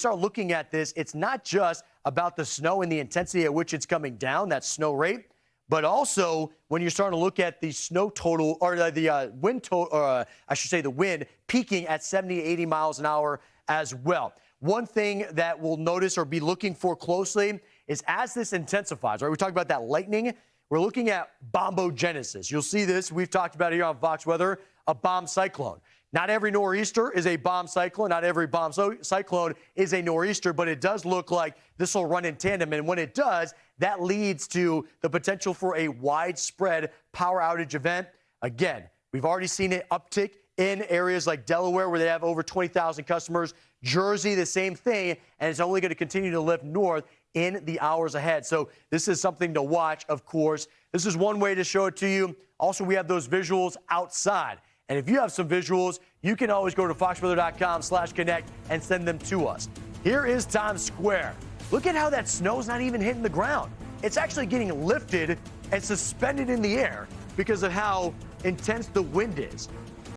start looking at this, it's not just about the snow and the intensity at which it's coming down, that snow rate, but also when you're starting to look at the snow total or the wind total, I should say the wind peaking at 70, 80 miles an hour as well. One thing that we'll notice or be looking for closely is as this intensifies, right? We talked about that lightning. We're looking at bombogenesis. You'll see this. We've talked about it here on Fox Weather, a bomb cyclone. Not every nor'easter is a bomb cyclone. Not every bomb cyclone is a nor'easter, but it does look like this will run in tandem. And when it does, that leads to the potential for a widespread power outage event. Again, we've already seen it uptick in areas like Delaware, where they have over 20,000 customers. Jersey, the same thing, and it's only going to continue to lift north in the hours ahead. So this is something to watch, of course. This is one way to show it to you. Also, we have those visuals outside. And if you have some visuals, you can always go to foxweather.com/connect and send them to us. Here is Times Square. Look at how that snow's not even hitting the ground. It's actually getting lifted and suspended in the air because of how intense the wind is.